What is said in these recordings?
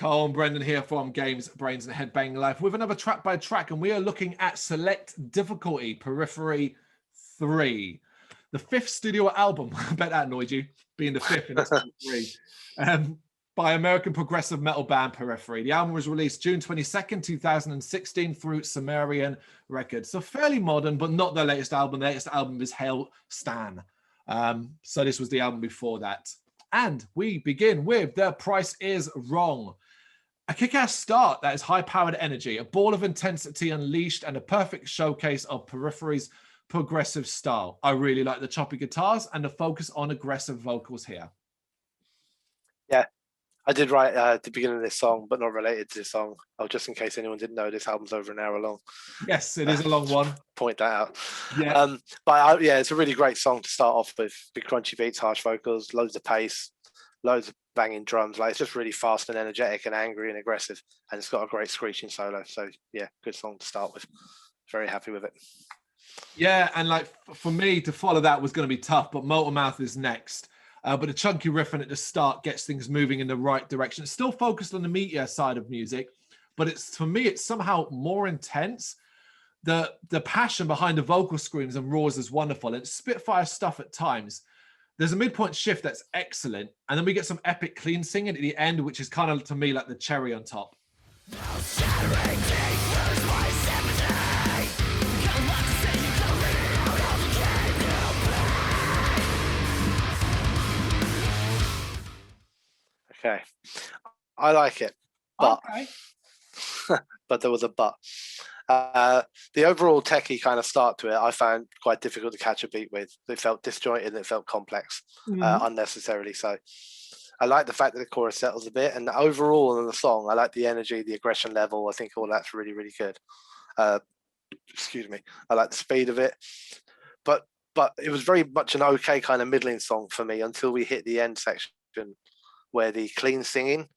Carl and Brendan here from Games, Brains and Head-Banging Life with another track by track, and we are looking at Select Difficulty, Periphery III. The fifth studio album, I bet that annoyed you, being the fifth in its three, by American progressive metal band Periphery. The album was released June 22nd, 2016 through Sumerian Records. So fairly modern, but not their latest album. The latest album is Hail Stan. So this was the album before that. And we begin with The Price Is Wrong. A kick-ass start that is high-powered energy, a ball of intensity unleashed, and a perfect showcase of Periphery's progressive style. I really like the choppy guitars and the focus on aggressive vocals here. Yeah, I did write at the beginning of this song, but not related to this song. Oh, just in case anyone didn't know, this album's over an hour long. Yes, it is a long one. Point that out. Yeah. Yeah, it's a really great song to start off with. Big crunchy beats, harsh vocals, loads of pace, loads of banging drums. Like, it's just really fast and energetic and angry and aggressive, and it's got a great screeching solo. So yeah, good song to start with. Very happy with it. Yeah, and like for me to follow that was going to be tough, but Motormouth is next. But the chunky riffing at the start gets things moving in the right direction. It's still focused on the meteor side of music, but it's, for me, it's somehow more intense. The passion behind the vocal screams and roars is wonderful. It's Spitfire stuff at times. There's a midpoint shift that's excellent, and then we get some epic clean singing at the end, which is kind of, to me, like the cherry on top. Okay, I like it, but Okay. but there was a but. The overall techie kind of start to it, I found quite difficult to catch a beat with. It felt disjointed and it felt complex, unnecessarily so. I like the fact that the chorus settles a bit, and overall in the song, I like the energy, the aggression level. I think all that's really, really good. Excuse me. I like the speed of it, but it was very much an okay kind of middling song for me until we hit the end section, where the clean singing,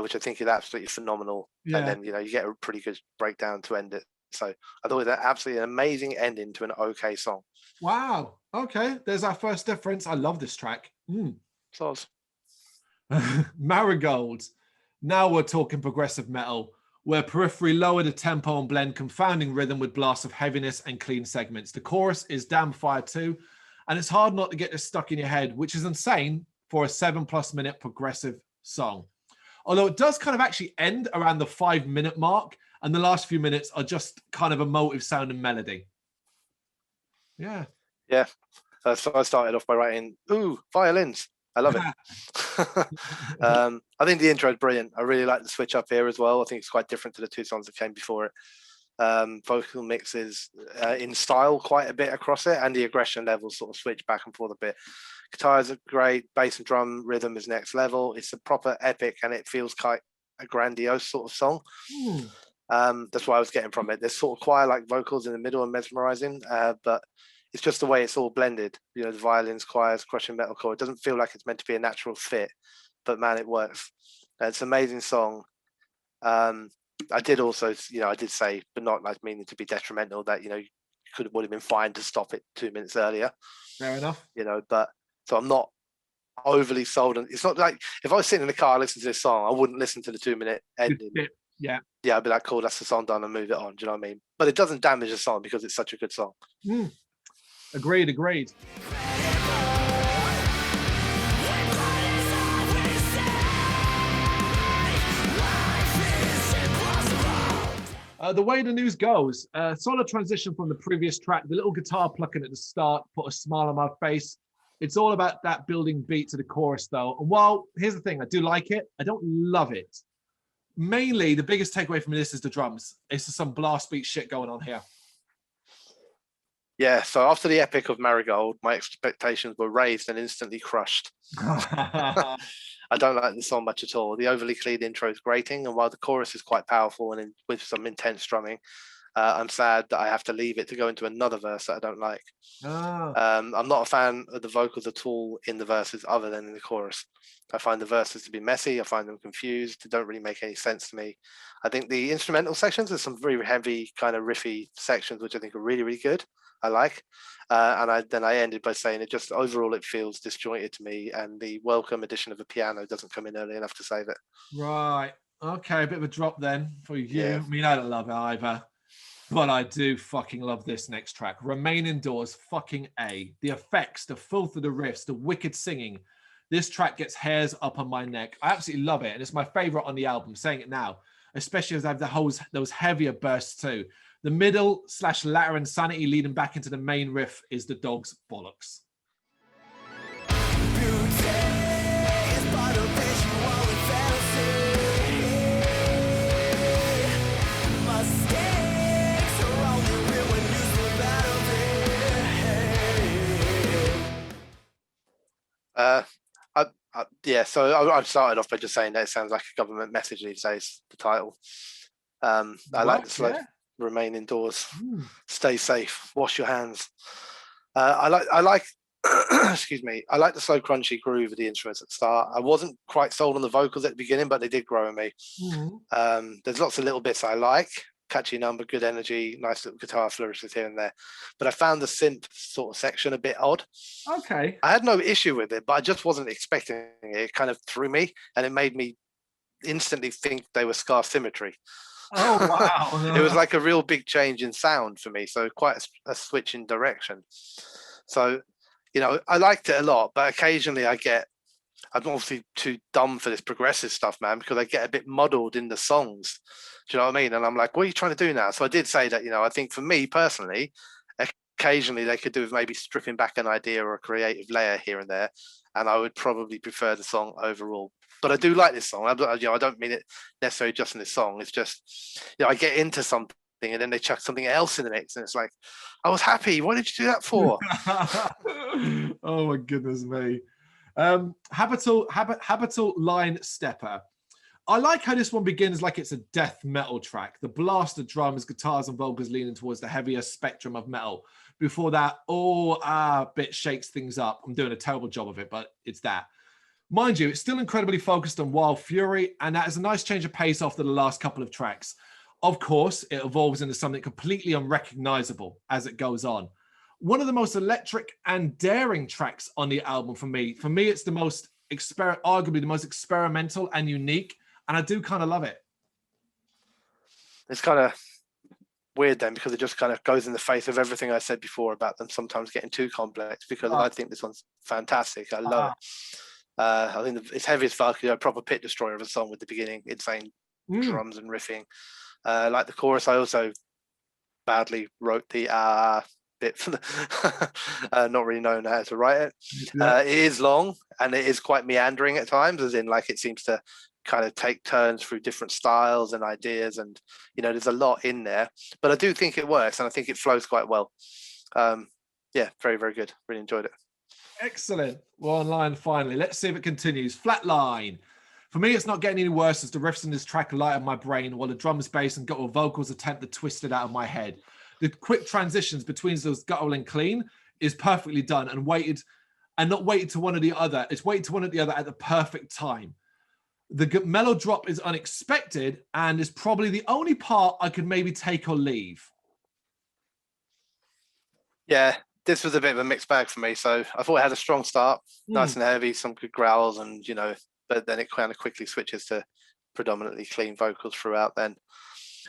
which I think is absolutely phenomenal. Yeah. And then, you get a pretty good breakdown to end it. So I thought that absolutely an amazing ending to an okay song. Wow. Okay. There's our first difference. I love this track. Soz. Marigolds. Now we're talking progressive metal, where Periphery lower the tempo and blend confounding rhythm with blasts of heaviness and clean segments. The chorus is damn fire too, and it's hard not to get this stuck in your head, which is insane for a 7+ minute progressive song. Although it does kind of actually end around the 5-minute mark, and the last few minutes are just kind of emotive sound and melody. Yeah. Yeah. So I started off by writing, ooh, violins. I love it. I think the intro is brilliant. I really like the switch up here as well. I think it's quite different to the two songs that came before it. Vocal mixes in style quite a bit across it, and the aggression levels sort of switch back and forth a bit. Guitars are great, bass and drum rhythm is next level. It's a proper epic, and it feels quite a grandiose sort of song. That's what I was getting from it. There's sort of choir-like vocals in the middle and mesmerizing, but it's just the way it's all blended. The violins, choirs, crushing metalcore. It doesn't feel like it's meant to be a natural fit, but man, it works. It's an amazing song. I did also, I did say, but not like meaning to be detrimental, that would have been fine to stop it 2 minutes earlier. Fair enough. But so I'm not overly sold on. It's not like if I was sitting in the car listening to this song, I wouldn't listen to the 2-minute ending. Yeah, I'd be like, cool, that's the song done, and move it on. Do you know what I mean? But it doesn't damage the song because it's such a good song. Agreed. The way the news goes, solid transition from the previous track. The little guitar plucking at the start put a smile on my face. It's all about that building beat to the chorus, though. And while, here's the thing, I do like it, I don't love it. Mainly, the biggest takeaway from this is the drums. It's just some blast beat shit going on here. Yeah, so after the epic of Marigold, my expectations were raised and instantly crushed. I don't like this song much at all. The overly clean intro is grating, and while the chorus is quite powerful and with some intense strumming, I'm sad that I have to leave it to go into another verse that I don't like. I'm not a fan of the vocals at all in the verses other than in the chorus. I find the verses to be messy. I find them confused. They don't really make any sense to me. I think the instrumental sections are some very heavy kind of riffy sections, which I think are really, really good. I like. And I ended by saying it just overall it feels disjointed to me, and the welcome addition of a piano doesn't come in early enough to save it. Right. Okay, a bit of a drop then for you. Yeah. I mean, I don't love it either. But I do fucking love this next track. Remain Indoors, fucking A. The effects, the filth of the riffs, the wicked singing. This track gets hairs up on my neck. I absolutely love it. And it's my favorite on the album, saying it now, especially as I have those heavier bursts too. The middle / latter insanity leading back into the main riff is the dog's bollocks. Yeah, so I started off by just saying that it sounds like a government message these days, the title. I like the slow, remain indoors, stay safe, wash your hands. I like excuse me, I like the slow crunchy groove of the instruments at the start. I wasn't quite sold on the vocals at the beginning, but they did grow on me. There's lots of little bits I like. Catchy number, good energy, nice little guitar flourishes here and there. But I found the synth sort of section a bit odd. Okay. I had no issue with it, but I just wasn't expecting it. It kind of threw me, and it made me instantly think they were Scar Symmetry. Oh, wow. It was like a real big change in sound for me. So quite a switch in direction. So, you know, I liked it a lot, but occasionally I'm obviously too dumb for this progressive stuff, man, because I get a bit muddled in the songs. Do you know what I mean? And I'm like, what are you trying to do now? So I did say that, you know, I think for me personally, occasionally they could do with maybe stripping back an idea or a creative layer here and there. And I would probably prefer the song overall. But I do like this song. I don't mean it necessarily just in this song. It's just, you know, I get into something and then they chuck something else in the mix. And it's like, I was happy. What did you do that for? Oh, my goodness me. Habital Line Stepper. I like how this one begins like it's a death metal track. The blast of drums, guitars, and vocals leaning towards the heavier spectrum of metal. Before that, bit shakes things up. I'm doing a terrible job of it, but it's that. Mind you, it's still incredibly focused on Wild Fury, and that is a nice change of pace after the last couple of tracks. Of course, it evolves into something completely unrecognizable as it goes on. One of the most electric and daring tracks on the album for me. For me, it's the most arguably the most experimental and unique. And I do kind of love it. It's kind of weird then, because it just kind of goes in the face of everything I said before about them sometimes getting too complex, because I think this one's fantastic. I love it. I think it's heavy as fuck, a proper pit destroyer of a song with the beginning, insane drums and riffing. Like the chorus, I also badly wrote the bit for the not really knowing how to write it. It is long and it is quite meandering at times, as in like it seems to kind of take turns through different styles and ideas, and you know, there's a lot in there, but I do think it works and I think it flows quite well. Yeah, very, very good. Really enjoyed it. Excellent. We're online finally. Let's see if it continues. Flatline. For me, it's not getting any worse as the riffs in this track light up my brain, while the drums, bass, and guttural vocals attempt to twist it out of my head. The quick transitions between those guttural and clean is perfectly done and not weighted to one or the other. It's weighted to one or the other at the perfect time. The mellow drop is unexpected and is probably the only part I could maybe take or leave. Yeah, this was a bit of a mixed bag for me. So I thought it had a strong start, nice and heavy, some good growls, and you know, but then it kind of quickly switches to predominantly clean vocals throughout then.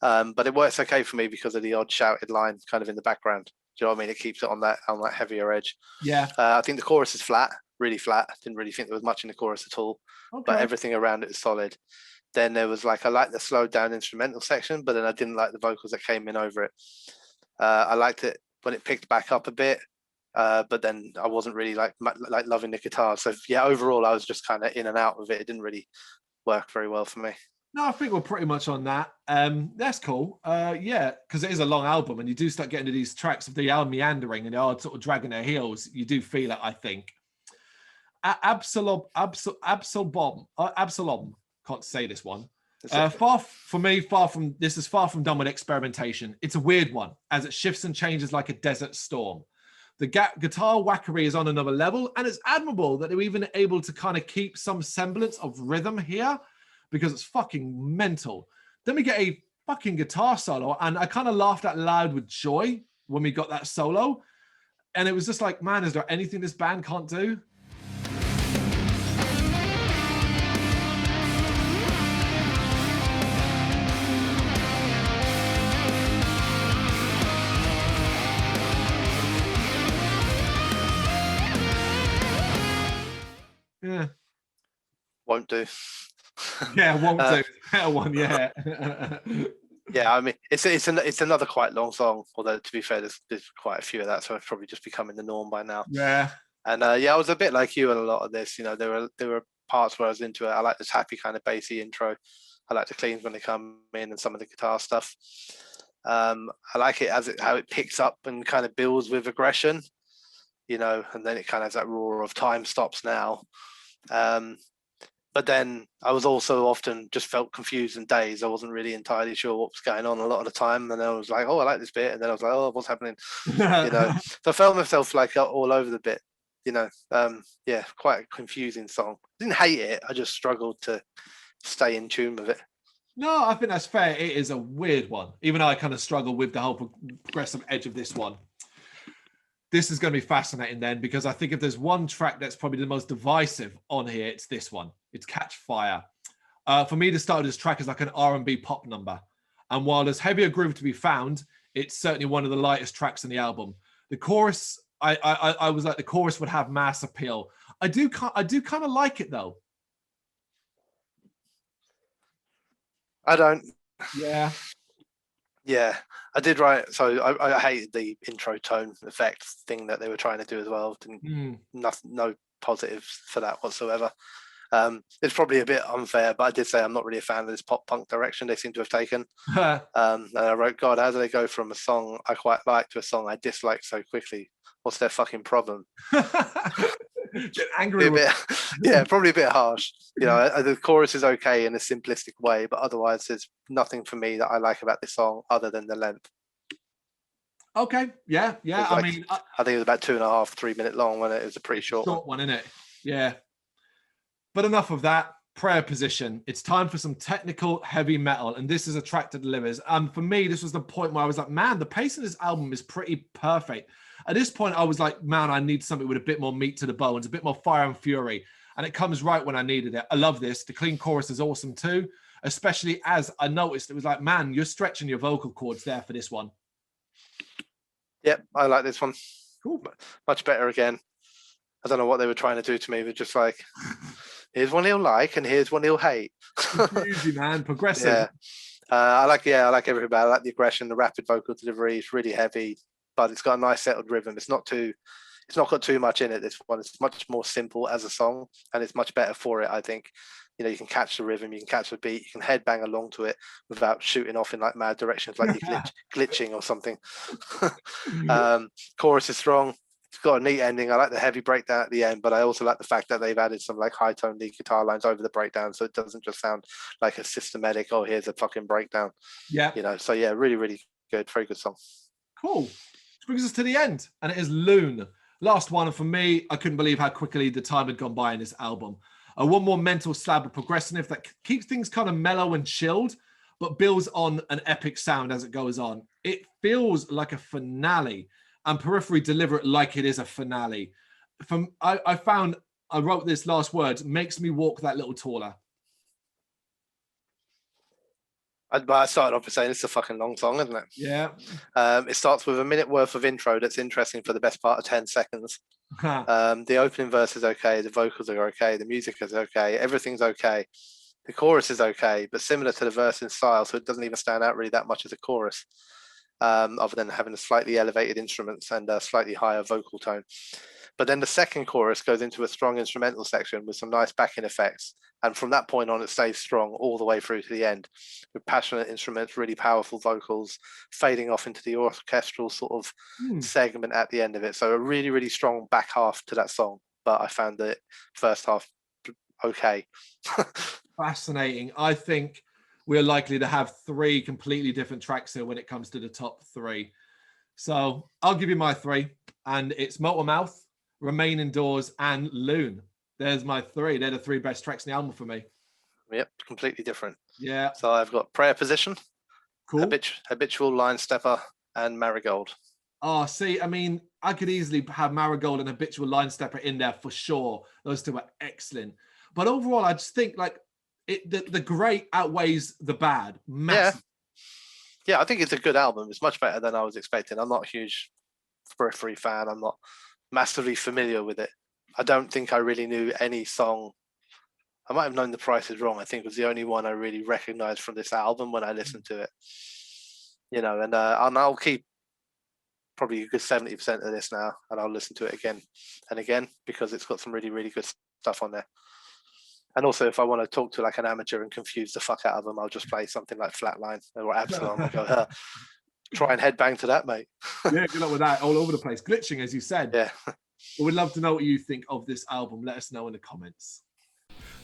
But it works okay for me because of the odd shouted line kind of in the background. Do you know what I mean? It keeps it on that heavier edge. Yeah. I think the chorus is flat, really flat. Didn't really think there was much in the chorus at all. Okay. But everything around it is solid. Then there was like, I like the slowed down instrumental section, but then I didn't like the vocals that came in over it. I liked it when it picked back up a bit, but then I wasn't really like loving the guitar. So yeah, overall I was just kind of in and out of it. It didn't really work very well for me. No, I think we're pretty much on that. That's cool. Yeah, because it is a long album, and you do start getting to these tracks if they are meandering and they are sort of dragging their heels. You do feel it, I think. Absalom. Can't say this one. Far from done with experimentation. It's a weird one, as it shifts and changes like a desert storm. The guitar whackery is on another level, and it's admirable that they're even able to kind of keep some semblance of rhythm here, because it's fucking mental. Then we get a fucking guitar solo, and I kind of laughed out loud with joy when we got that solo. And it was just like, man, is there anything this band can't do? Yeah. Won't do. Yeah, won't do. Better one, yeah. Yeah, I mean, it's another quite long song. Although to be fair, there's quite a few of that, so it's probably just becoming the norm by now. Yeah. And yeah, I was a bit like you on a lot of this. You know, there were parts where I was into it. I like this happy kind of bassy intro. I like the cleans when they come in and some of the guitar stuff. I like it how it picks up and kind of builds with aggression. You know, and then it kind of has that roar of time stops now. But then I was also often just felt confused and dazed. I wasn't really entirely sure what was going on a lot of the time. And I was like, oh, I like this bit. And then I was like, oh, what's happening? You know, so I felt myself like all over the bit, you know. Yeah, quite a confusing song. Didn't hate it. I just struggled to stay in tune with it. No, I think that's fair. It is a weird one. Even though I kind of struggle with the whole progressive edge of this one. This is going to be fascinating then, because I think if there's one track that's probably the most divisive on here, it's this one. It's Catch Fire. For me, the start of this track is like an R&B pop number. And while there's heavier groove to be found, it's certainly one of the lightest tracks in the album. The chorus, I was like, the chorus would have mass appeal. I do kind of like it though. I don't. Yeah. Yeah, I did write. So I hated the intro tone effect thing that they were trying to do as well. No positives for that whatsoever. It's probably a bit unfair, but I did say I'm not really a fan of this pop punk direction they seem to have taken. And I wrote, God, how do they go from a song I quite like to a song I dislike so quickly? What's their fucking problem? Get angry yeah, probably a bit harsh. You know, the chorus is okay in a simplistic way, but otherwise there's nothing for me that I like about this song other than the length. Okay, yeah. I mean, I think it was about 2.5, 3 minute long when it was a pretty short one, isn't it? Yeah. But enough of that. Prayer Position. It's time for some technical heavy metal, and this is a track that delivers. For me, this was the point where I was like, man, the pace of this album is pretty perfect. At this point, I was like, man, I need something with a bit more meat to the bones, a bit more fire and fury. And it comes right when I needed it. I love this. The clean chorus is awesome too, especially as I noticed it was like, man, you're stretching your vocal cords there for this one. Yep, I like this one. Cool. Much better again. I don't know what they were trying to do to me, but just like, here's one he'll like and here's one he'll hate. Easy, man. Progressive. Yeah. I like everything about it. I like the aggression, the rapid vocal delivery. It's really heavy, but it's got a nice settled rhythm. It's not got too much in it, this one. It's much more simple as a song, and it's much better for it, I think. You know, you can catch the rhythm, you can catch the beat, you can headbang along to it without shooting off in like mad directions, like you're glitching or something. Chorus is strong. It's got a neat ending. I like the heavy breakdown at the end, but I also like the fact that they've added some like high tone lead guitar lines over the breakdown, so it doesn't just sound like a systematic, oh, here's a fucking breakdown. Yeah. You know, so yeah, really, really good. Very good song. Cool. Which brings us to the end, and it is Loon. Last one, and for me, I couldn't believe how quickly the time had gone by in this album. One more mental slab of progressive that keeps things kind of mellow and chilled, but builds on an epic sound as it goes on. It feels like a finale, and Periphery deliver it like it is a finale. I wrote this last word, makes me walk that little taller. I started off by saying it's a fucking long song, isn't it? Yeah. It starts with a minute worth of intro that's interesting for the best part of 10 seconds. The opening verse is okay. The vocals are okay. The music is okay. Everything's okay. The chorus is okay, but similar to the verse in style, so it doesn't even stand out really that much as a chorus, other than having a slightly elevated instruments and a slightly higher vocal tone. But then the second chorus goes into a strong instrumental section with some nice backing effects. And from that point on, it stays strong all the way through to the end with passionate instruments, really powerful vocals, fading off into the orchestral sort of segment at the end of it. So a really, really strong back half to that song. But I found the first half okay. Fascinating. I think we're likely to have 3 completely different tracks here when it comes to the top 3. So I'll give you my 3, and it's Motormouth, Remain Indoors, and Loon. There's my 3. They're the 3 best tracks in the album for me. Yep, completely different. Yeah. So I've got Prayer Position, cool, Habitual Line Stepper, and Marigold. Oh, see, I mean, I could easily have Marigold and Habitual Line Stepper in there for sure. Those 2 are excellent. But overall, I just think like the great outweighs the bad. Massive. Yeah, I think it's a good album. It's much better than I was expecting. I'm not a huge Periphery fan. I'm not massively familiar with it. I don't think I really knew any song. I might have known The Price Is Wrong. I think it was the only one I really recognized from this album when I listened to it. And I'll keep probably a good 70% of this now, and I'll listen to it again and again because it's got some really, really good stuff on there. And also, if I want to talk to like an amateur and confuse the fuck out of them, I'll just play something like Flatline or Absalom and go, try and headbang to that, mate. Yeah, good luck with that. All over the place. Glitching, as you said. Yeah. But we'd love to know what you think of this album. Let us know in the comments.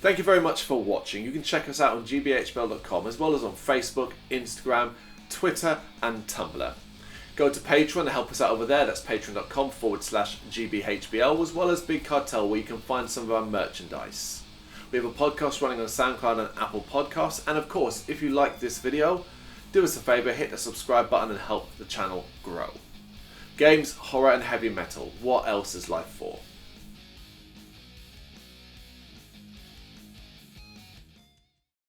Thank you very much for watching. You can check us out on gbhbl.com as well as on Facebook, Instagram, Twitter and Tumblr. Go to Patreon to help us out over there. That's patreon.com/gbhbl, as well as Big Cartel, where you can find some of our merchandise. We have a podcast running on SoundCloud and Apple Podcasts. And of course, if you like this video, do us a favour, hit the subscribe button and help the channel grow. Games, horror and heavy metal. What else is life for?